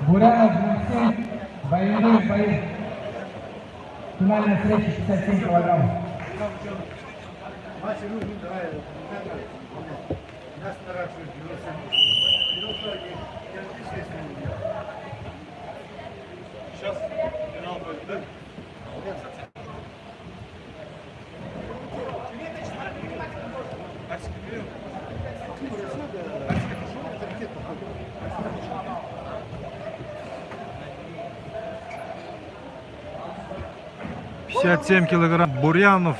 Бурянов, 27, Баяндуев, боец. Финальная встреча 57 килограммов. Сейчас финал будет, да? «57 килограмм». Бурянов,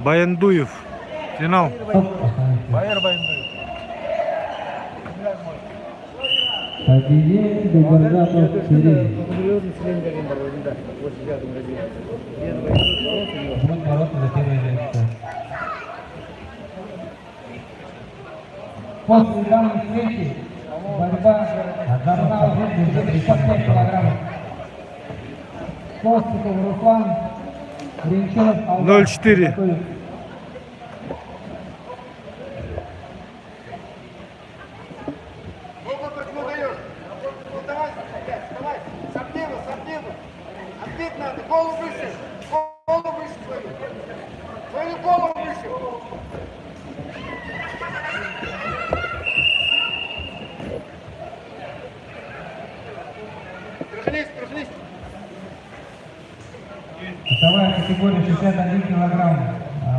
Баяндуев. Финал. Байер Баяндуев. Победитель Губернатор Сирии. Будет бороться за первое место. После данной встречи борьба должна быть за 55 килограммов. Костиков Руслан, Гринчев Алдан. 0-4. Отбить надо, голову выше, свою голову выше. Тружнись. Весовая категория 61 килограмм.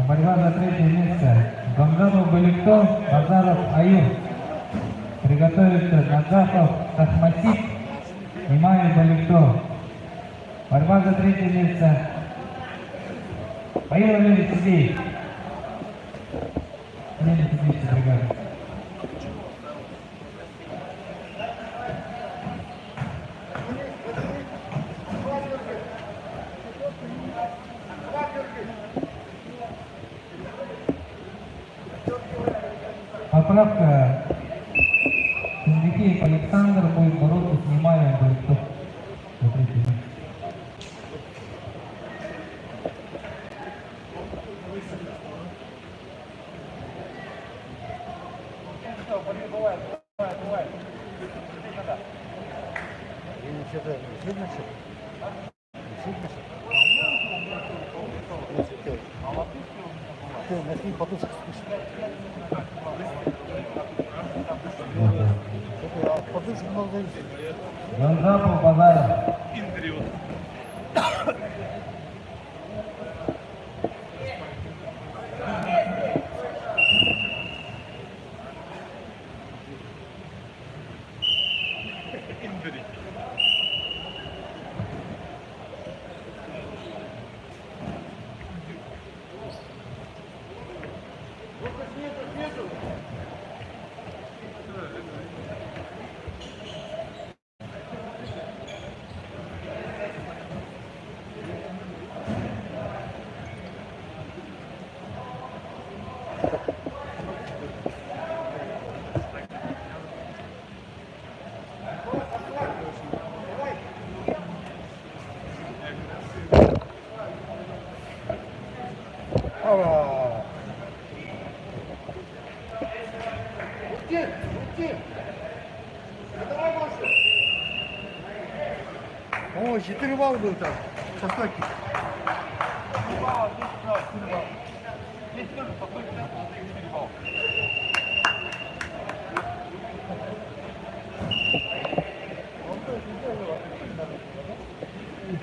Борьба за третье место. Гамзатов Баликто, Базаров Аюр. Приготовиться Назапов Тахмасик, Имаев Баликто. Борьба за третье место. Поехали, Сергей. Бригада. Поправка. Сергеев Александр будет бороться с Немаевым Баликто. Гонзапов Базаров. О, 4 балла был там. Шестаки. 4 балла, 10 баллов, 4 балла. 10 тоже попытки, 4 балла.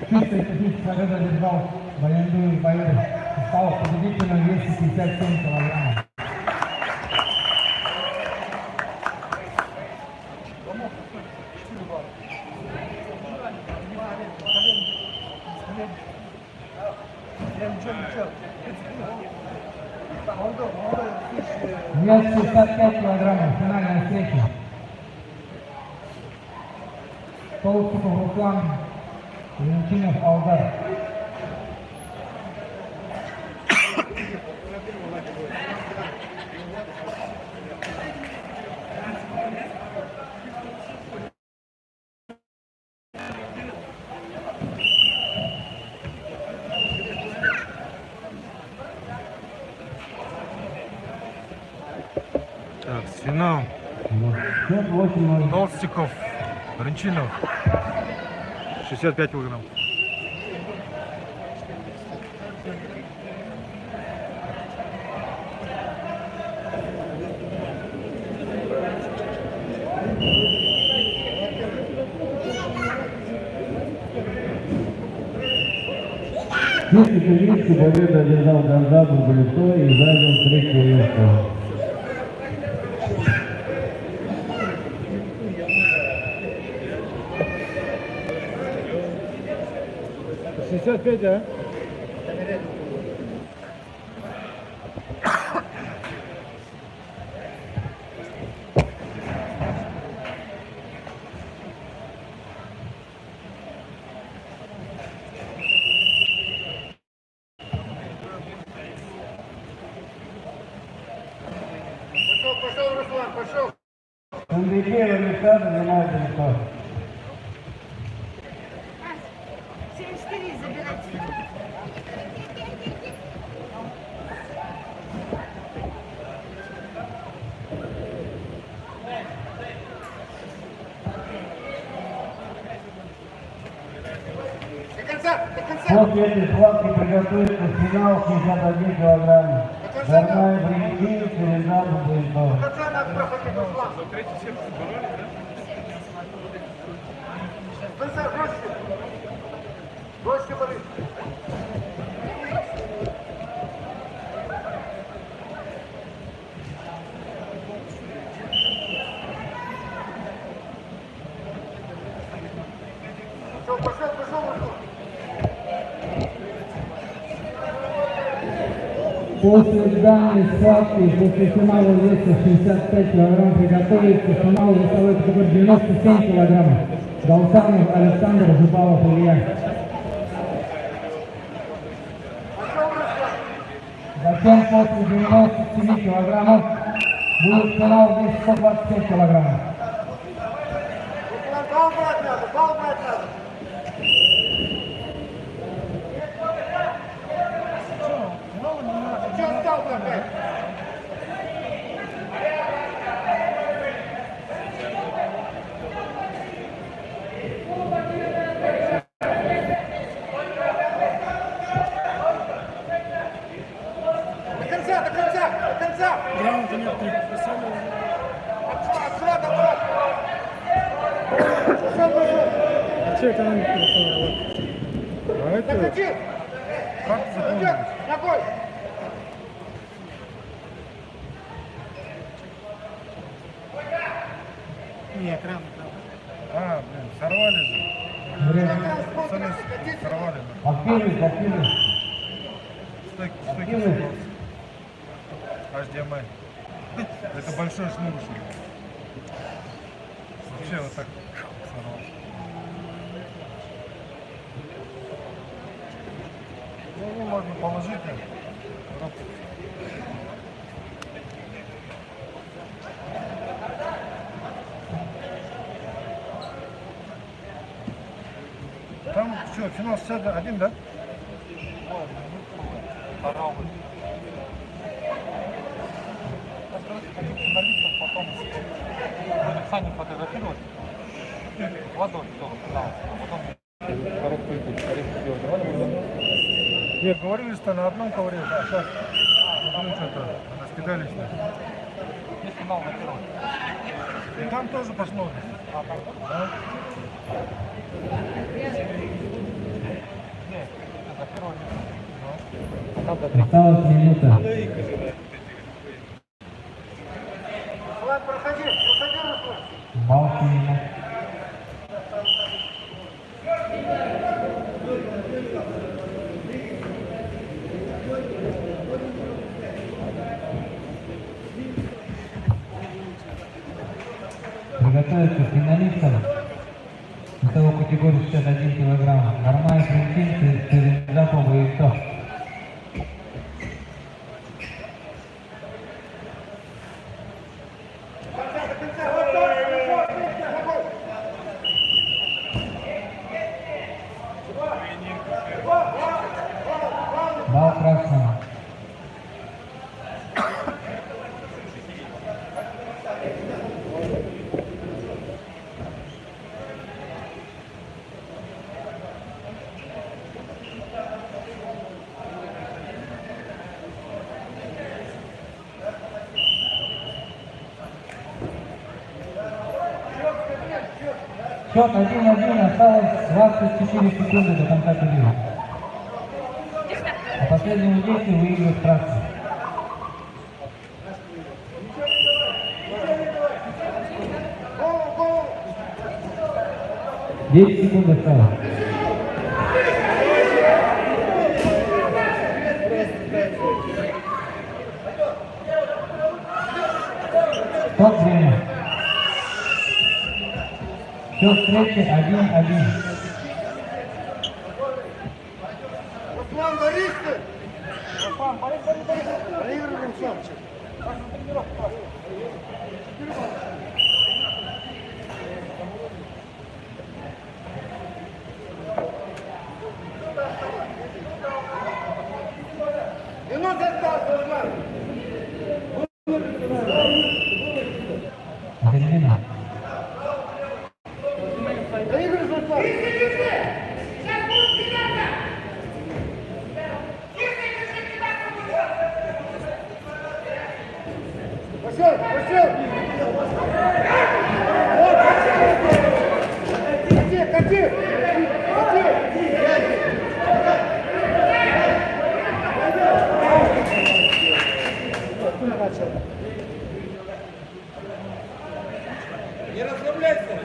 Чистый технический победа держал Баяндуев Байер. Стал победителем 257 килограммов. Вес 65 килограммов. Финальная встреча. Толстиков Руслан, Валентинов Алдар. Так, финал. Счет 8-0. Толстиков, Рынчинов. 65 килограмм. Если Кузнецкий победу одержал Ганза Бургалевцова и занял третье место. Пошел, Руслан, пошел. Андреев Александр занимает лицо. 74 забирайте. До конца, до конца. После этой схватки приготовится финал 61 килограмм. Горная Бринкин, Черезан До Бургалевцов. конца надо проходить, Руслан. До конца, жестче. Жестче болит. Пошел, Руслан. После данной схватки, после финала веса 65 килограмм, приготовится финал весовой категории 97 килограммов. Галсанов Александр, Жупалов Илья. Пошел, Руслан. Затем после 97 килограммов будет финал вес 127 килограммов. Руслан, бал брать надо, бал брать надо. Че остался опять? До конца, до конца, до конца! Грамота нет, Отхват, отхват! Пошел. А что это нам пересылает? Закрути! Идет, ногой! Не, экран. А, блин, сорвали же. Время. Пацаны сорвали. Активность, активность. Стойки Активность. сорвался. HDMI. Это большой шнур. Вообще вот так сорвался. Ну, можно положить. Там что, финал 61, да? Саня фотографировать. Водой тоже, да. Нет, говорили-то на одном ковре, а сейчас что-то раскидались. Есть финал на первом. И там тоже посмотрим. Да? Нет, это первое место. Осталась минута. Руслан, проходи, Руслан. Бал финала. Приготовиться финалистам весовой категории 61 килограмм. Горная Бринкин, Черезан Бургалевцов. Бал красного. Счет 1-1, осталось 24 секунды до конца периода. А последнему действию выигрывает фракция. Голову, голову. 10 секунд осталось. Стоп, время. Счет встречи 1-1. Руслан, борись ты. Руслан, борись. Проигрывай, Руслан. Минута осталась, Руслан. Адреналин. Проигрывай, Руслан. Пошел, пошел! Вот, кати! Не расслабляйся!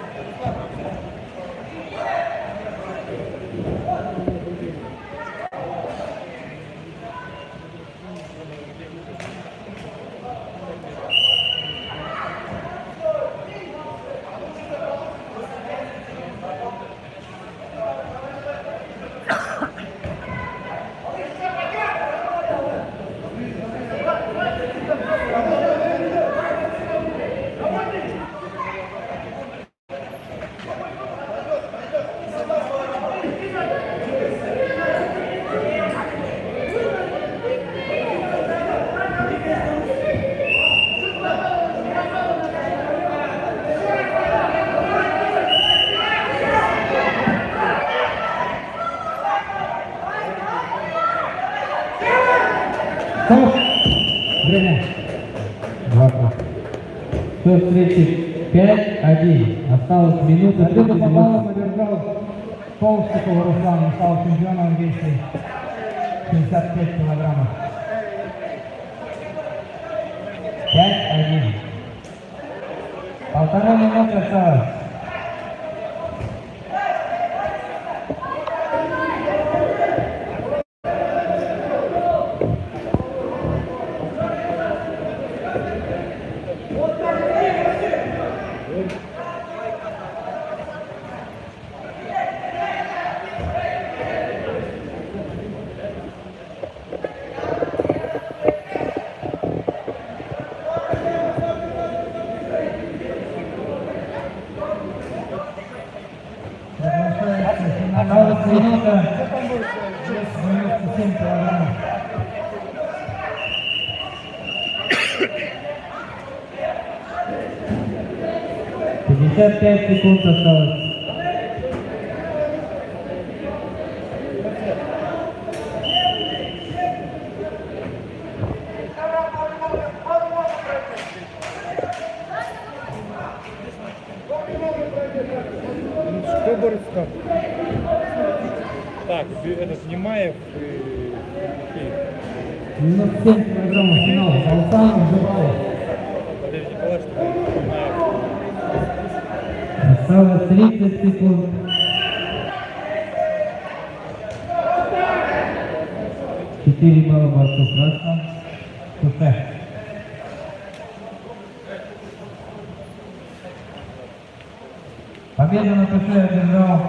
Стоп! Время. 2. Счет встречи 5-1. Осталось минута 30. По баллам одержал Толстикова Руслан, стал чемпионом весе 65 килограммов. 5-1. 1,5 минуты осталось. Осталась минута 97 килограммов. Пятьдесят 5 секунд осталось. Кто борется там? Так, это Немаев и Киев. 97 килограммов финал. Алсанов, Жубалов. Подожди, Николай, что Немаев. Осталось 30 секунд. Четыре балла борцов красного. Куфе. Победу на куфе одержал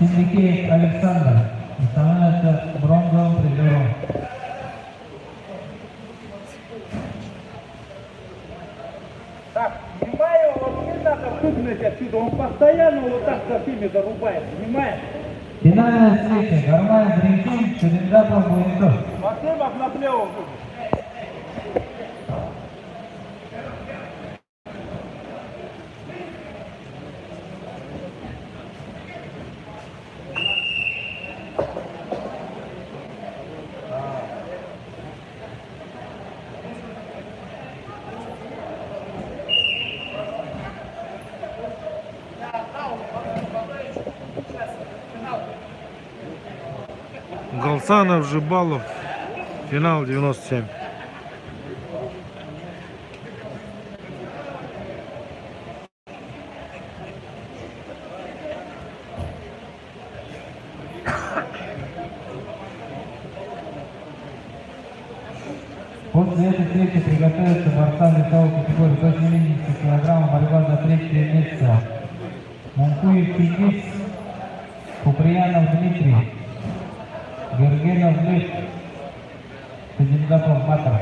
Синдикеев Александр. И становится бронзовым призером. Так, Немаева вот не надо выгнать отсюда, он постоянно вот так за всеми зарубает, понимаешь? Финальная встреча. Гармай Дринчин, Черензапов, Буйнцов. Максимов наплевал. Балсанов, Жибалов. Финал 97. После этой встречи приготовятся борцам весовой категории до 70 кг, борьба за третье место. Мункуев Чингис, Куприянов Дмитрий, Гергенов Лев, Садимдаков Матов.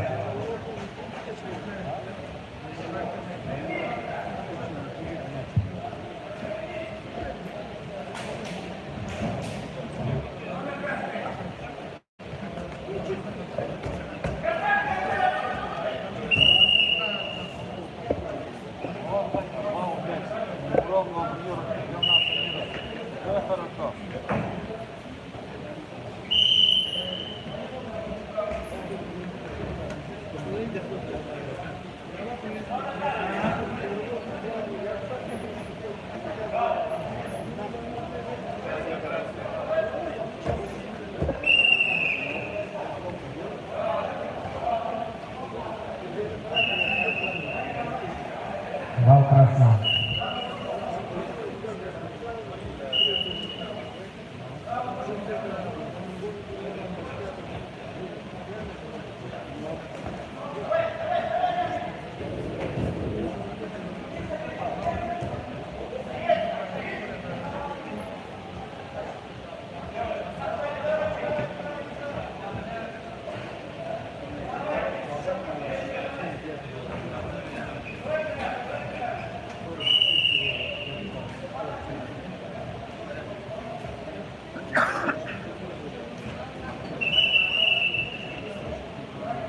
Вал красный.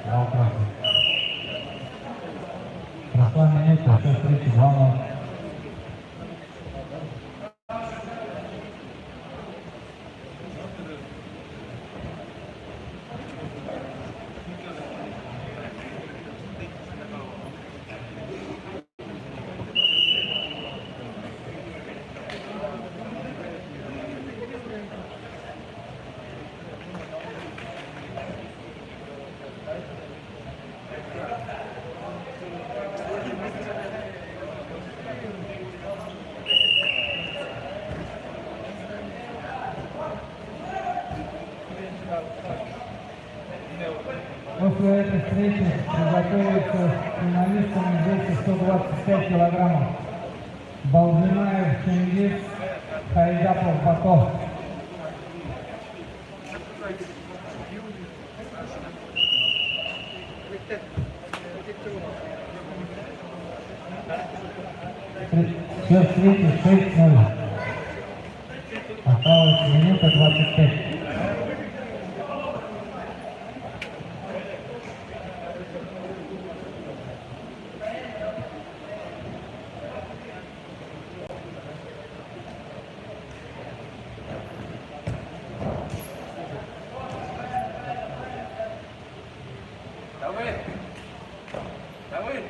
Вал красный. Прошла минута, 6:32. После этой встречи приготовиться финалистами весе 125 килограммов. Балзинаев Чингис, Хайдапов Бато. Счет встречи 6-0. Осталась минута 25. Давай! Давай!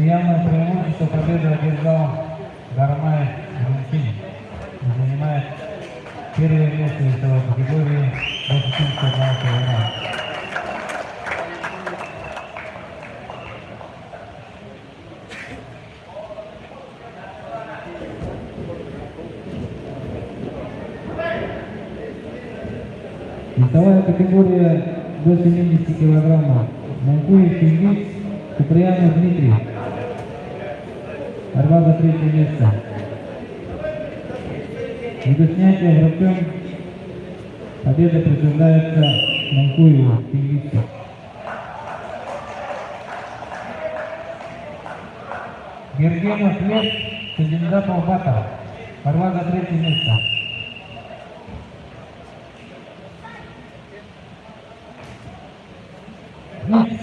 Явное преимущество победы одержал Гармаев Валентин. Занимает первое место весовой категории до 71 килограмма. Весовая категория до 70 килограммов. Манкуев Ильич, Куприянов Дмитрий. Борьба за третье место. Видоснятие Артем. Победа присуждается Манкуеву Ильичу. Гергенов Лев, Садимзапов Батов. Борьба за третье место.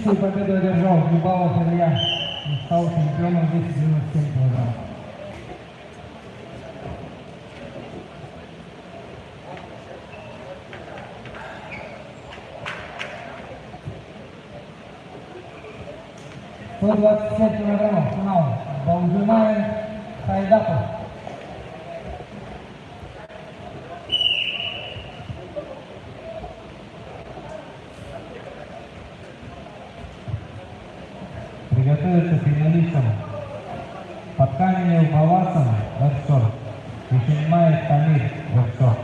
Свою победу одержал Любавов Илья и стал чемпионом 297 килограмм. — 125 килограммов, финал. Балжимаев Хайдапов. Приготовиться финалистам Подкаменев Баласан Версор, Ишимаев Тамир Версор.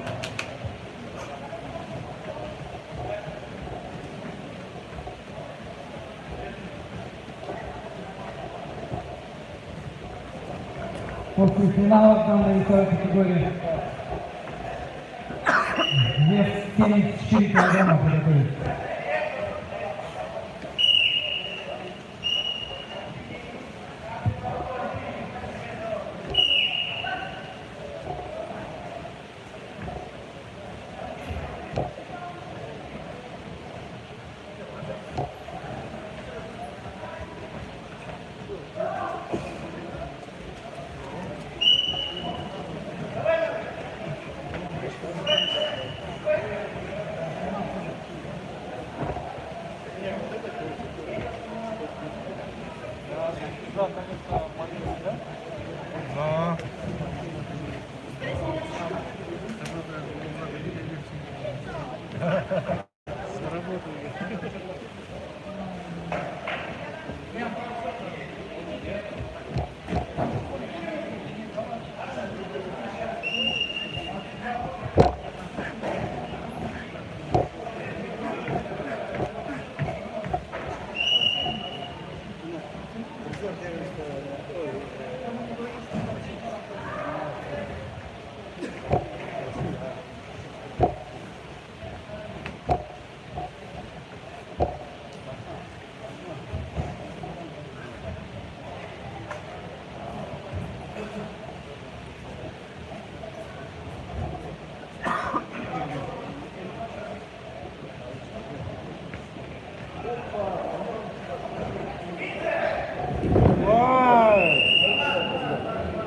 После финала в данной весовой категории вес 74 килограмма приготовится. Да.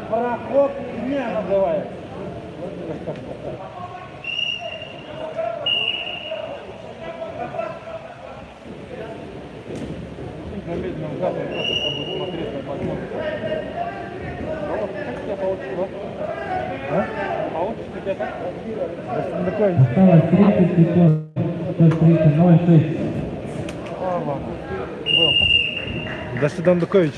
Пароход дня называется. На медленном газе просто будет смотреть на подъем. Как тебя получилось? Получится у тебя так? Осталось 30 секунд. 130, 0,6. Ладно. Дашидан Дукович.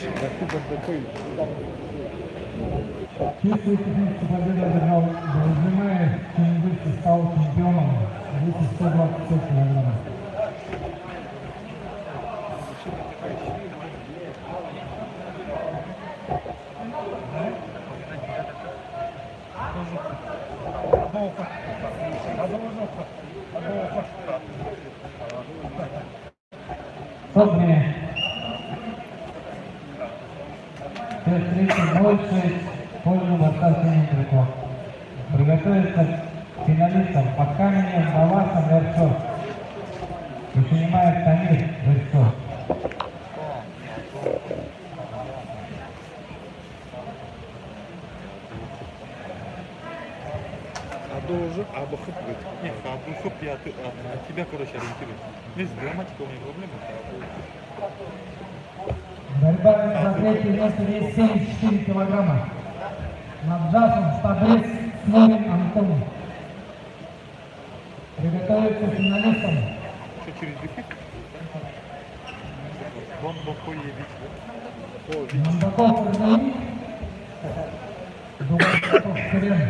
Чувствуете, что победу одержал Балжимаев, чем выше стал чемпионом. Выше 125 килограммов. Сотни. 6:30, в пользу борца синих триков. Приготовиться к финалистам Подкаменев Баласан Версор. Ишимаев Тамир Версор. Або хып говорит. Нет, або хып я на тебя, короче, ориентируюсь. Есть грамматика, у меня проблемы. Борьба за третье место вес 74 килограмма. Над Джасом Стабрис Смолин Антон. Приготовиться к финалистам. Что, через дефект? Вон Бокоевич, да? Мандаков Рыдаи. Дубайков Сирен.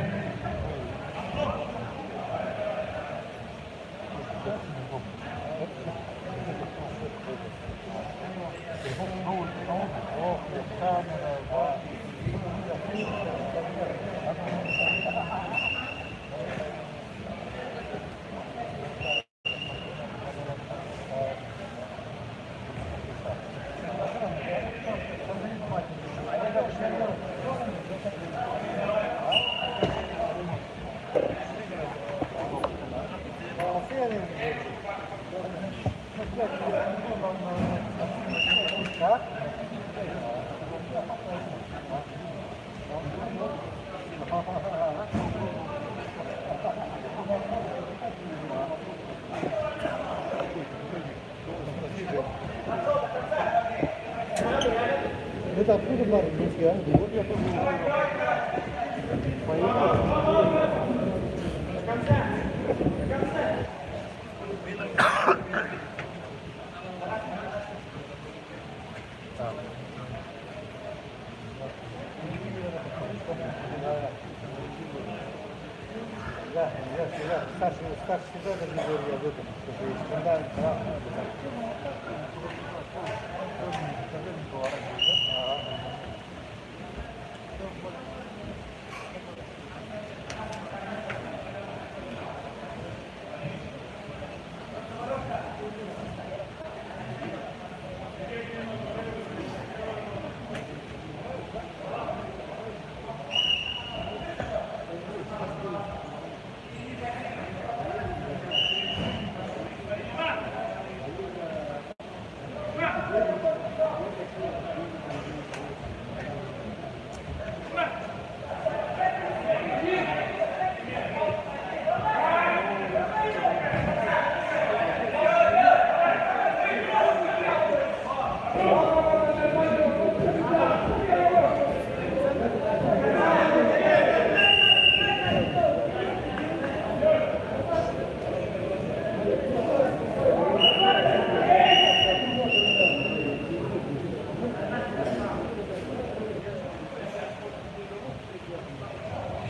Это откуда брали русские, а? Вот я тоже. Да, старший всегда говорил об этом, что есть скандал,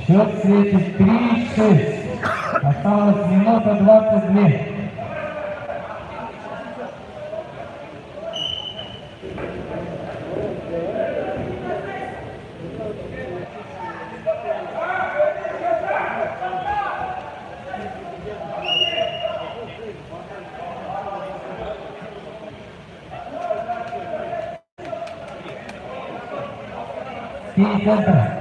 Счет светит 3-6. Осталось минута 22. Центр.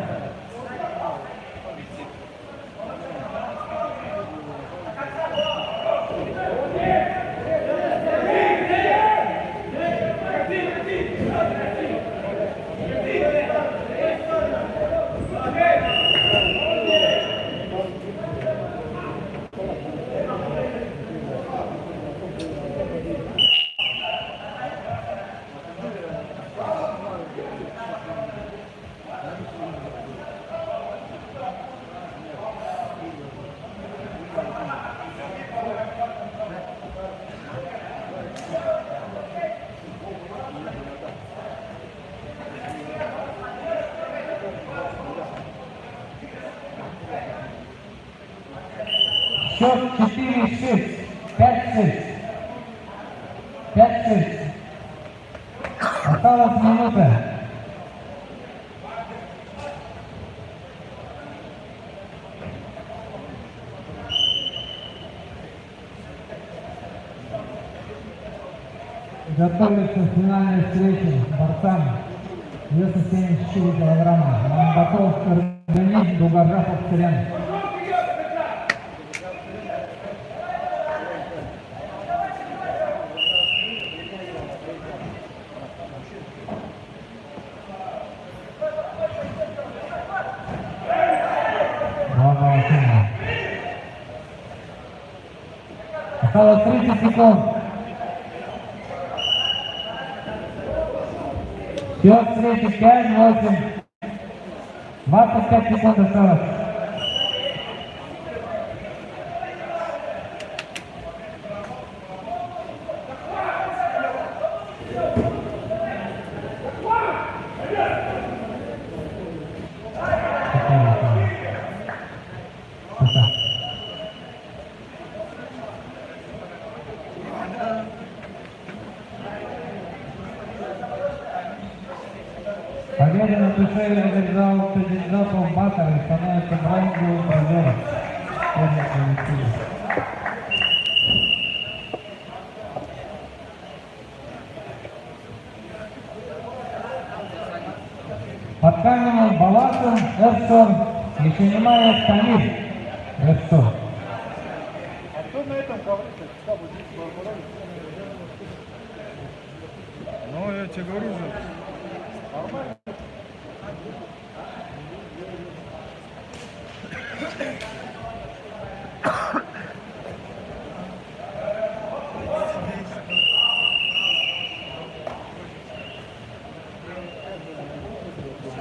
Счет 4-6, 5-6, 5-6. Осталась минута. Готовится финальная встреча борцам веса 74 килограмма. Мамбатов, Карданин, Дугажапов, Царян. Осталось 30 секунд. Счет встречи 5-8. 25 секунд осталось. Победу на душе одержал Тедзапов Батор и становится бронзовым призером. Под каменем Баласов Эрсор и принимает Тамир Эрсор. А кто на этом ковре-то? Что будет здесь Барбарон? Ну, я тебе говорю же.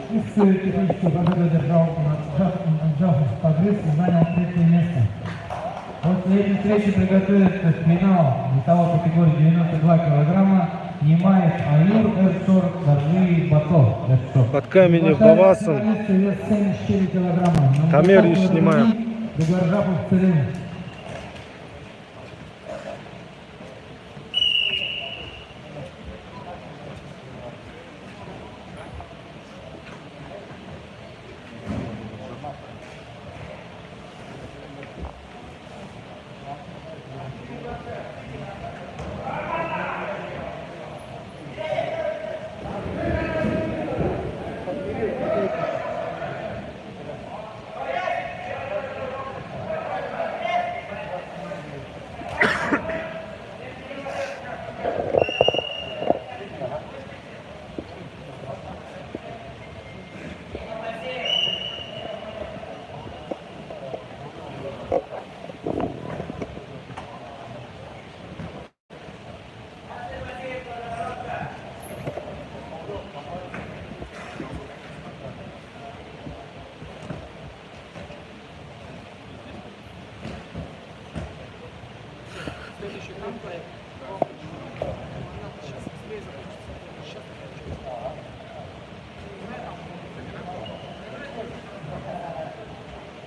Из технического победу держал Джофф Погрыз и занял третье место. После этой встречи приготовится к финалу весовой категории 92 килограмма Немаев Аюр Эрсор Даржи Бато Эрсор. Под каменем Бавасан. Вес 74 килограмма. Тамир не снимаем. Дугаржапов Целин.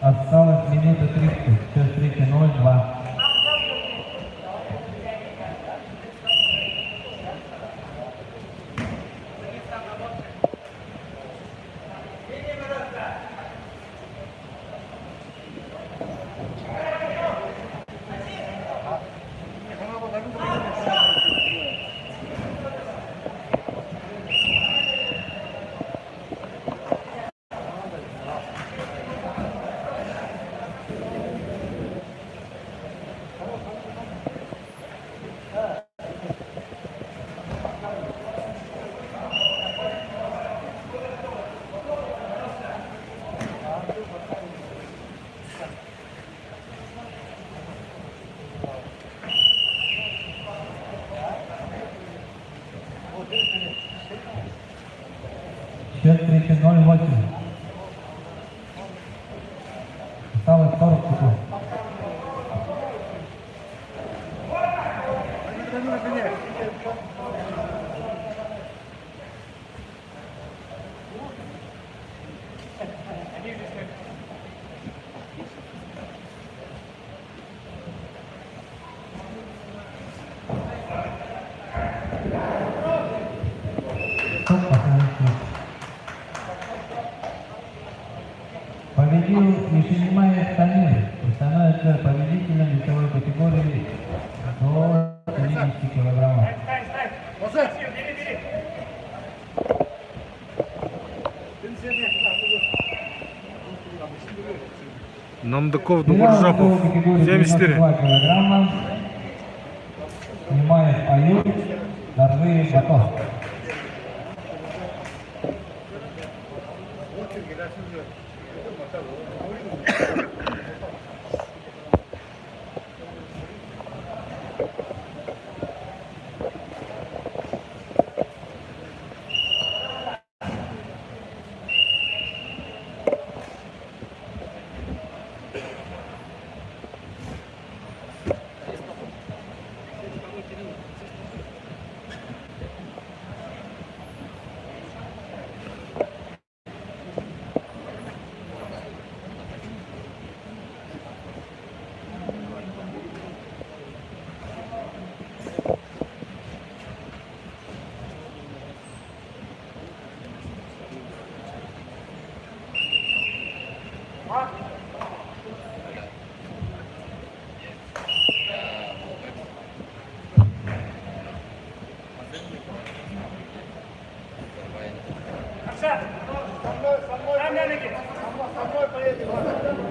Осталось минута 30, все 3:02. Счет 3:08. Осталось 40 секунд. Стоп, последний счет. Победил Ишинимаев Тамир и становится победителем весовой категории до 70 килограммов. Намдаков Дугаржапов. 74. Килограмма. Немаев Аюр Даржи Бато.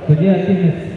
Судья Тимис.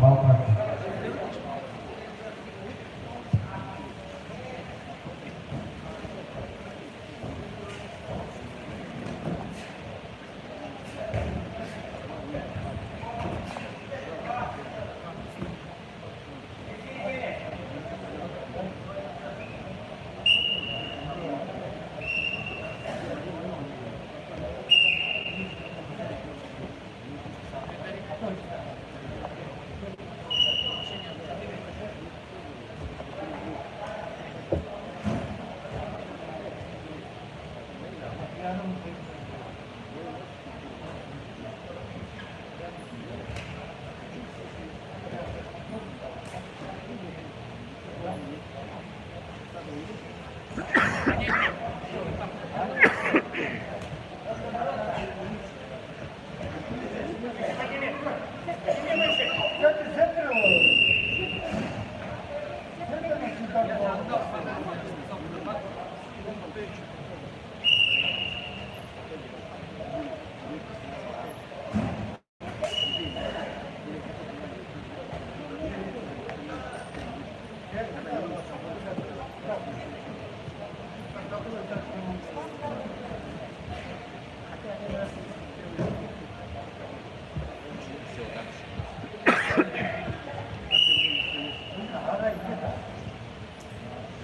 Балка.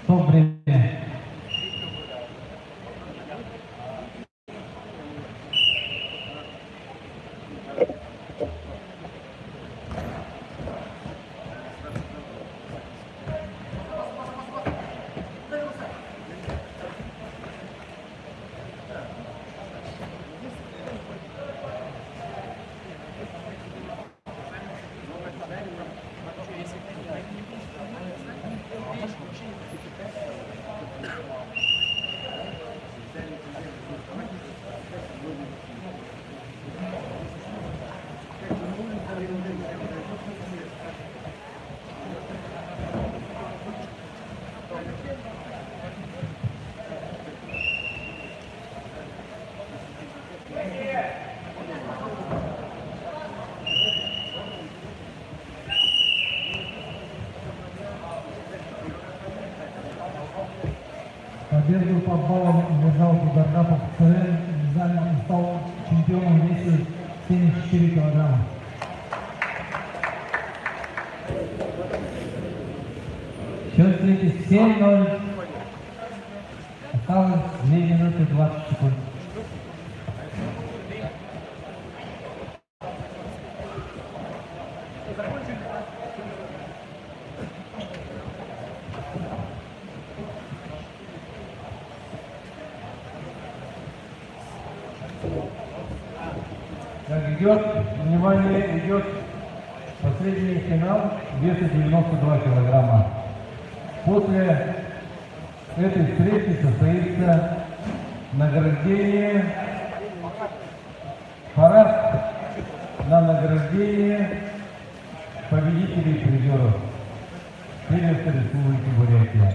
Стоп, время. Победу по баллам одержал Губернатов ЦР, стал чемпионом в весе 74 килограмма. Счет встречи 7-0. Осталось 2 минуты 20 секунд. Идет, внимание, идет последний финал веса 92 килограмма. После этой встречи состоится награждение, парад на награждение победителей и призеров первенства Республики Бурятия.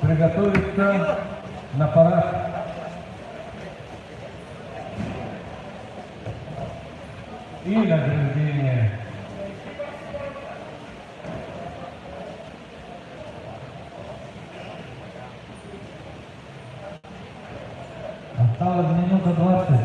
Приготовиться на парад. И награждение. Осталось минута 20.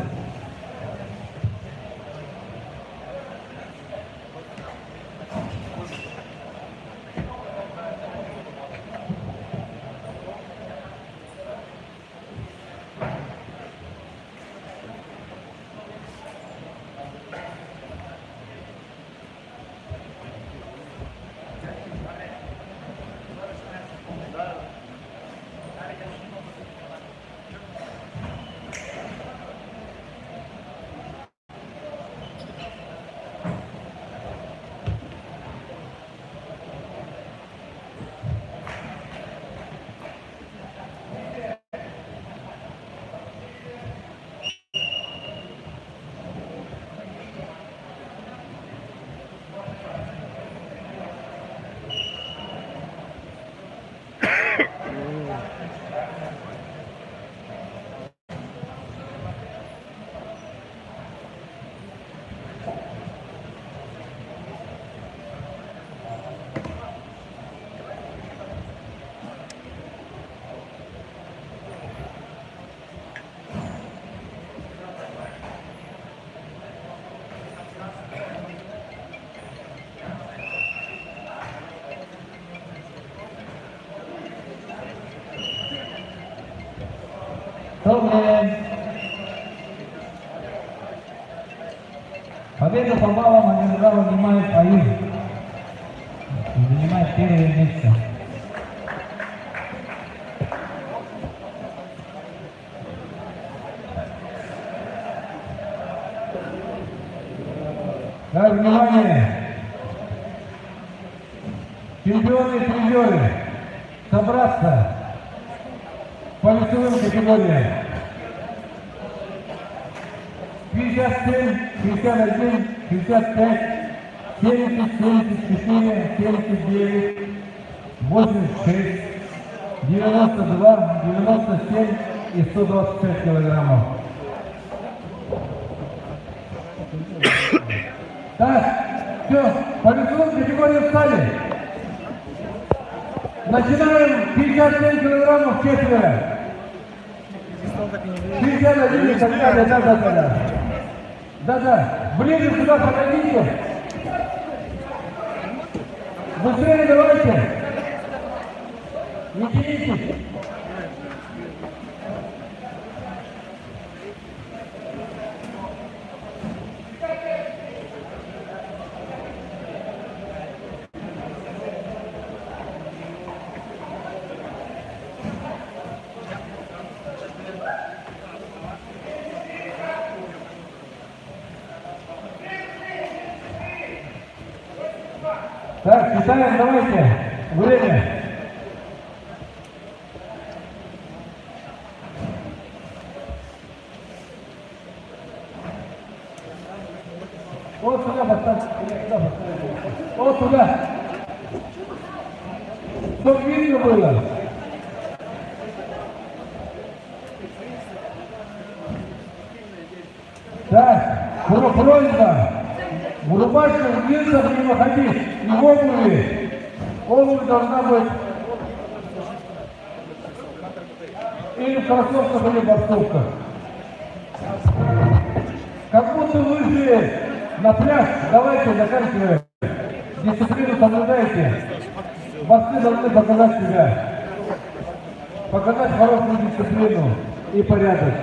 Добрый. Победу по баллам одержал занимает Аир. Занимает первое место. Так, внимание! Чемпионы и призеры, собраться по весовым категориям. 57, 61, 65, 70, 74, 79, 86, 92, 97 и 125 килограммов. Так, все, по весовым категориям встали. Начинаем 57 килограммов четверо. 61 и так далее, да. Ближе сюда подойдите. Быстрее давайте. Не тянитесь. Так, считаем, давайте. Время. Вот сюда поставьте. Вот туда. Чтоб видно было. Так, просьба. В рубашке, в джинсах не выходить, и в обуви. Обувь должна быть или в кроссовках, или в боксовках. Как будто вышли на пляж, давайте заканчиваем. Дисциплину соблюдайте. Борцы должны показать себя. Показать хорошую дисциплину и порядок.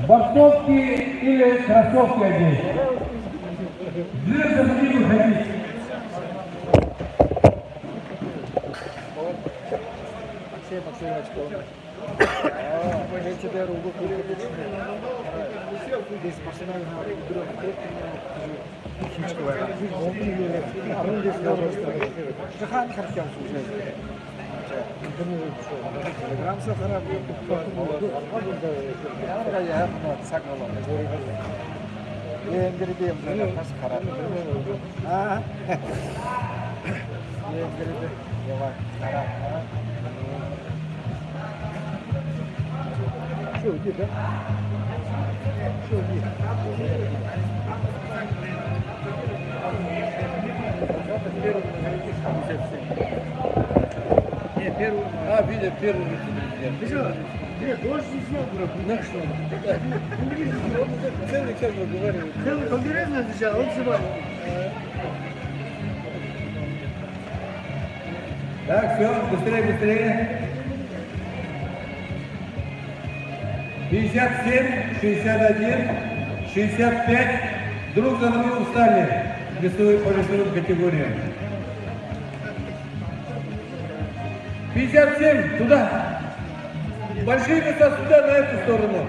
Боксовки или кроссовки одеть. Джинсы не выходить. А, видят первый вице-президент. Нет, дождь не сделал, Ну что? Целый час разговаривают. Целый конференцию отвечал, он снимал. Так, все, быстрее, быстрее. 57, 61, 65. Друг за другом встали по весовым категориям. 57, туда. Большие места сюда, на эту сторону.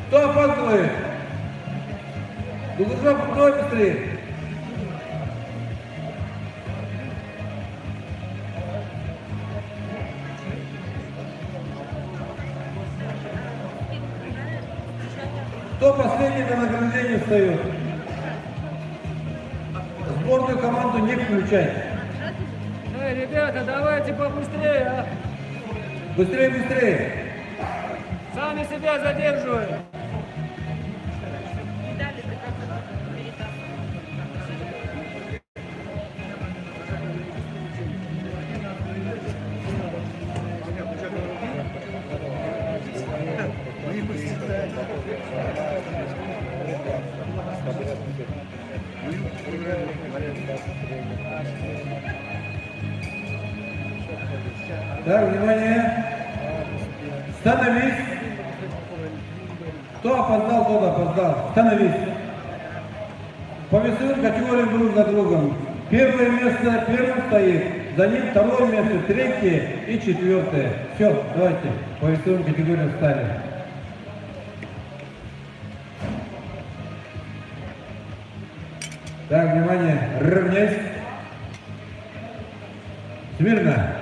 Кто опаздывает? Дугуржав, давай быстрее. Кто последний на награждение встает? Сборную команду не включать. Эй, ребята, давайте побыстрее, а? Быстрее, быстрее. Сами себя задерживаем. Так, внимание. Становись. Кто опоздал, тот опоздал. Становись. По весовым категориям друг за другом. Первое место первым стоит, за ним второе место, третье и четвертое. Все, давайте, по весовым категориям встали. Так, внимание, равняйся. Смирно.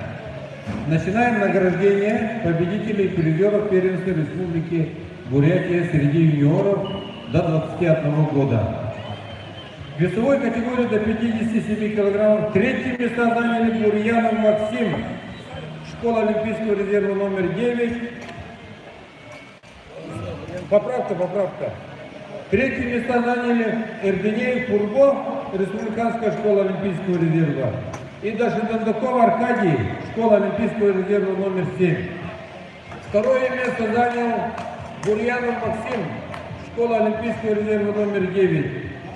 Начинаем награждение победителей и призеров первенства Республики Бурятия среди юниоров до 21 года. В весовой категории до 57 килограммов третьи места заняли Бурьянов Максим, школа Олимпийского резерва номер 9. Поправка. Третьи места заняли Эрденеев Пурбо, Республиканская школа Олимпийского резерва. И даже Дондаков Аркадий, школа Олимпийского резерва номер 7. Второе место занял Бурьянов Максим, школа Олимпийского резерва номер 9.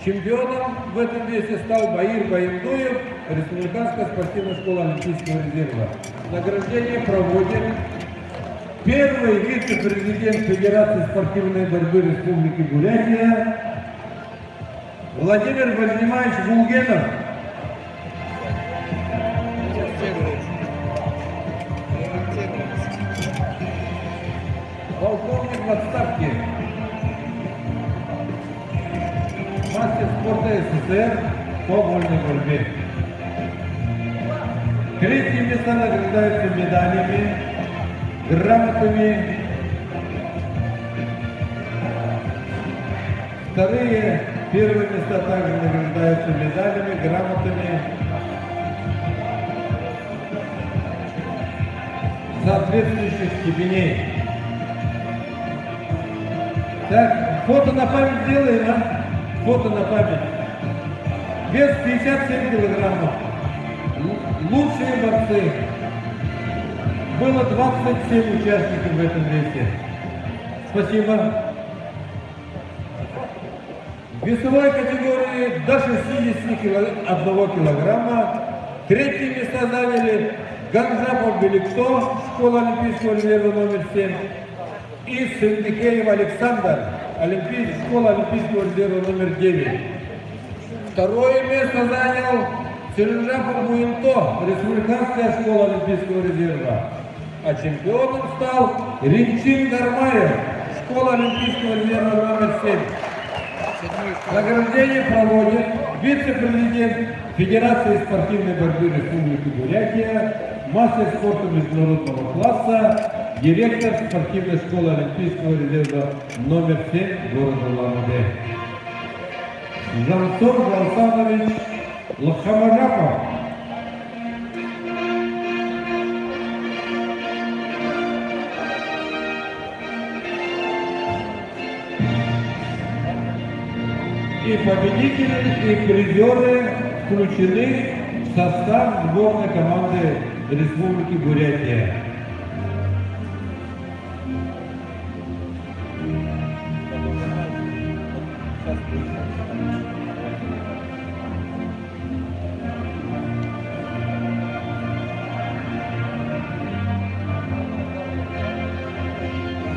Чемпионом в этом весе стал Баир Баяндуев, Республиканская спортивная школа Олимпийского резерва. Награждение проводит первый вице-президент Федерации спортивной борьбы Республики Бурятия Владимир Владимирович Булгенов. Полковник в отставке. Мастер спорта СССР по вольной борьбе. Третьи места награждаются медалями, грамотами. Вторые, первые места также награждаются медалями, грамотами. Соответствующих степеней. Так, фото на память сделаем, а? Фото на память. Вес 57 килограммов. Лучшие борцы. Было 27 участников в этом весе. Спасибо. В весовой категории до 61 килограмма третьи места заняли Ганжапов Беликто, школа Олимпийского резерва номер 7, и Сындыкеев Александр, школа Олимпийского резерва номер 9. Второе место занял Селенжапов Муинто, Республиканская школа Олимпийского резерва. А чемпионом стал Ринчин Гармаев, школа Олимпийского резерва номер 7. Награждение проводит вице-президент Федерации спортивной борьбы Республики Бурятия, мастер спорта международного класса, директор спортивной школы Олимпийского резерва номер 7 города Улан-Удэ. Жансор Жансанович Лохамажапов. И победители, и призеры включены в состав сборной команды Республики Бурятия.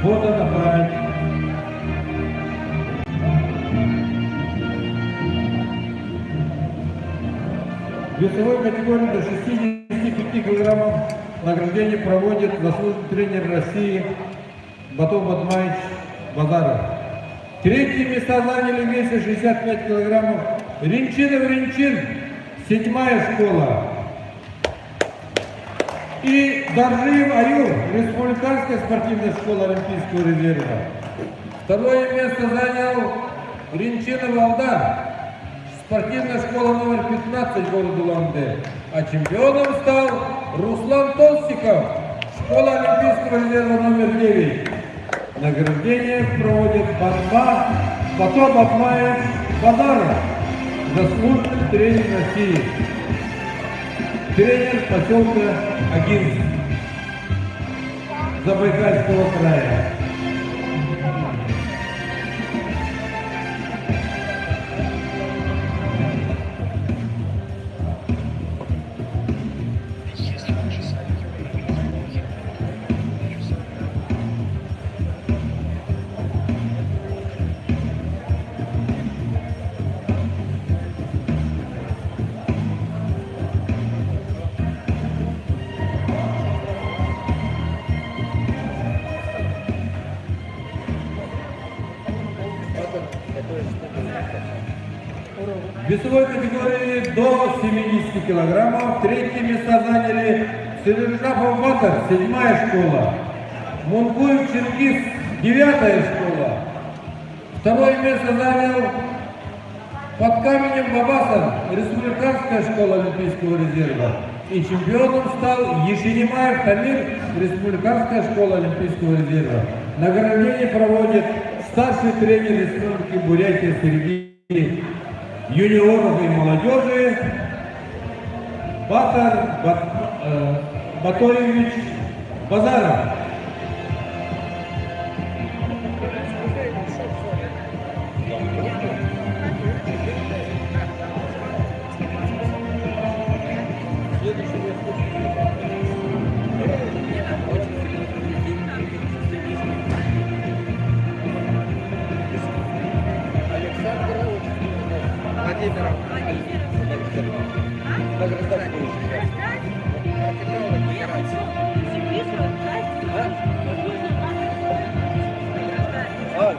Фото на память. В весовой категории до 65 килограммов награждение проводит заслуженный тренер России Батон Батмаевич Базаров. Третьи места заняли в весе 65 килограммов Ринчинов Ринчин, 7-я школа. И Даржиев Аюр, Республиканская спортивная школа Олимпийского резерва. Второе место занял Ринчинов Алдар, спортивная школа номер 15 города Улан-Удэ. А чемпионом стал Руслан Толстиков, школа Олимпийского резерва номер 9. Награждение проводит Батон Батмаевич Базаров, заслуженный тренер России, тренер поселка Агинск Забайкальского края. В весовой категории до 70 килограммов третьи места заняли Селержапов Батар, 7-я школа, Мункуев Чингис, 9-я школа. Второе место занял Под Каменем Бабасан, Республиканская школа Олимпийского резерва. И чемпионом стал Ешенимаев Тамир, Республиканская школа Олимпийского резерва. Награждение проводит старший тренер Республики Бурятия среди юниоров и молодежи Батар Батоевич Базаров.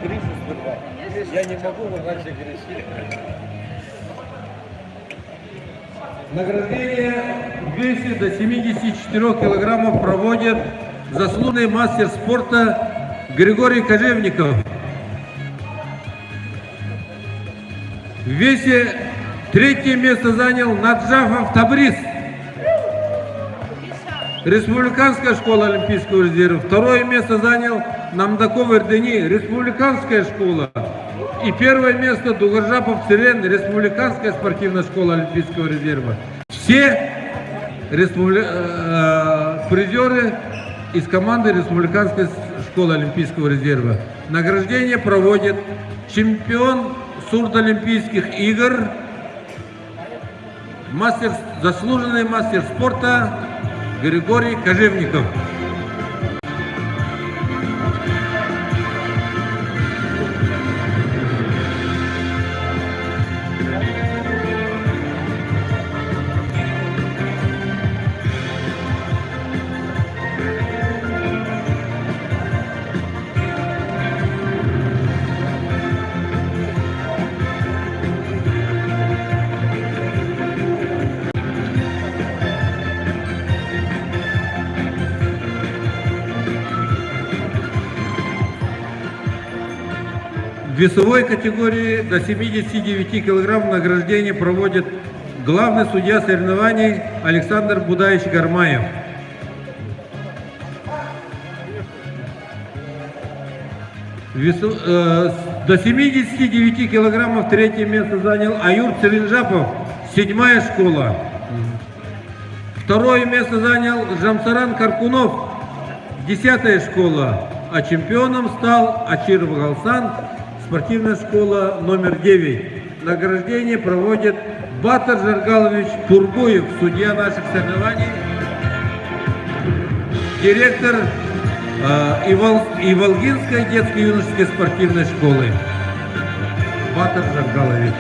Гришу сперва. Я не могу, вы раньше грешили. Награждение в весе до 74 килограммов проводит заслуженный мастер спорта Григорий Кожевников. В весе третье место занял Наджафов Табрис, Республиканская школа Олимпийского резерва. Второе место занял Намдаков Эрдени, Республиканская школа. И первое место Дугаржапов Цирен, Республиканская спортивная школа Олимпийского резерва. Все призеры из команды Республиканской школы Олимпийского резерва. Награждение проводит чемпион Сурдолимпийских игр, заслуженный мастер спорта Григорий Кожевников. весовой категории до 79 килограмм награждение проводит главный судья соревнований Александр Будаевич Гармаев. До 79 килограммов третье место занял Аюр Целинжапов, 7-я школа. Второе место занял Жамсаран Каркунов, 10-я школа. А чемпионом стал Ачиров Галсан, спортивная школа номер 9. Награждение проводит Батыр Жаргалович Турбуев, судья наших соревнований, директор Иволгинской детско-юношеской спортивной школы. Батыр Жаргалович.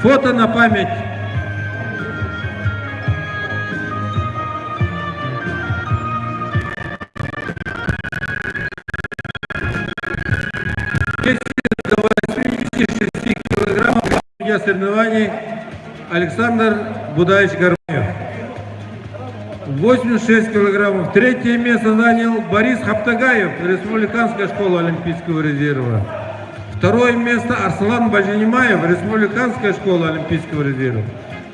Фото на память. До 86 килограммов судья соревнований Александр Будаевич Гармаев. 86 килограммов. Третье место занял Борис Хаптагаев, Республиканская школа Олимпийского резерва. Второе место Арслан Баженимаев, Республиканская школа Олимпийского резерва.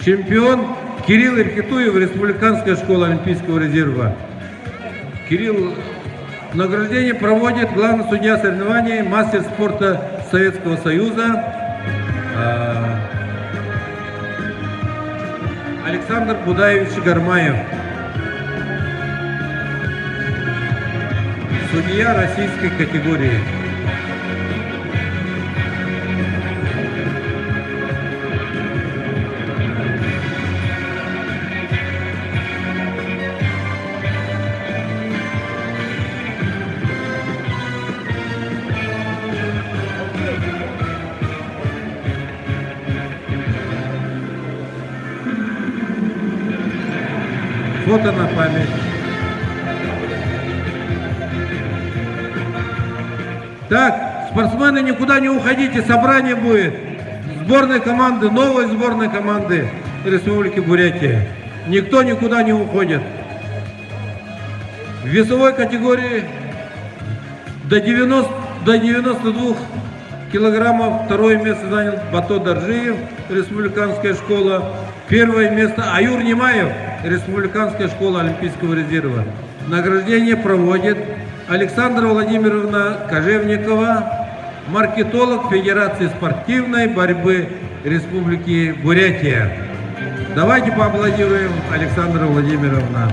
Чемпион Кирилл Ирхитуев, Республиканская школа Олимпийского резерва. Кирилл, награждение проводит главный судья соревнований, мастер спорта Советского Союза Александр Будаевич Гармаев. Судья российской категории. Фото на память. Так, спортсмены, никуда не уходите, собрание будет. Сборной команды, новой сборной команды Республики Бурятия. Никто никуда не уходит. В весовой категории до 92 килограммов второе место занял Бато Даржиев, Республиканская школа. Первое место Аюр Немаев, Республиканская школа Олимпийского резерва. Награждение проводит Александра Владимировна Кожевникова, маркетолог Федерации спортивной борьбы Республики Бурятия. Давайте поаплодируем Александру Владимировну.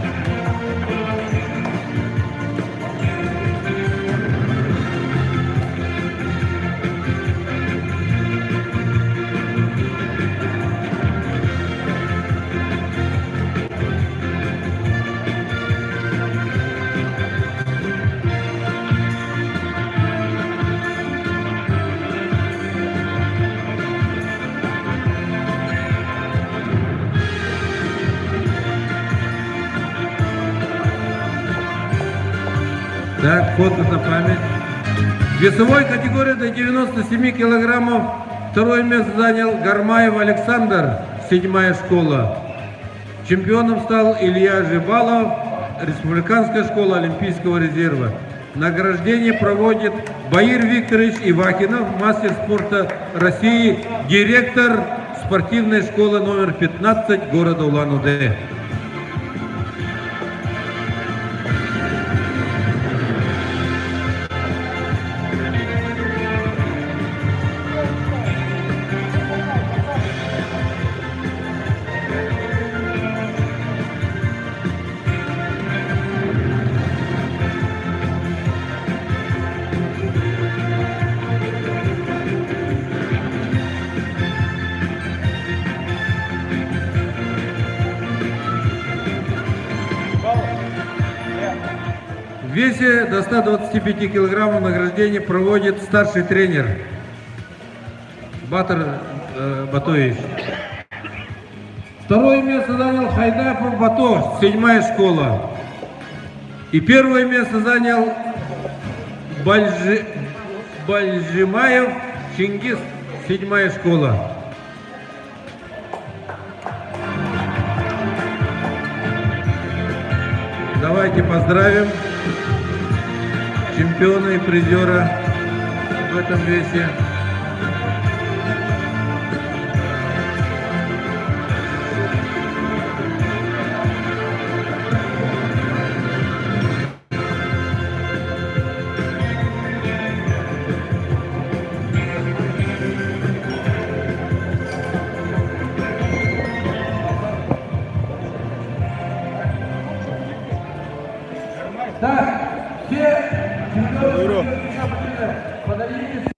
Так, фото на память. В весовой категории до 97 килограммов второе место занял Гармаев Александр, 7-я школа. Чемпионом стал Илья Жибалов, Республиканская школа Олимпийского резерва. Награждение проводит Баир Викторович Ивакинов, мастер спорта России, директор спортивной школы номер 15 города Улан-Удэ. В весе до 125 килограммов награждение проводит старший тренер Батыр Батоевич. Второе место занял Хайдапов Бато, 7-я школа. И первое место занял Бальжимаев Чингис, 7-я школа. Давайте поздравим чемпиона и призера в этом весе. Так, все чемпионы подарили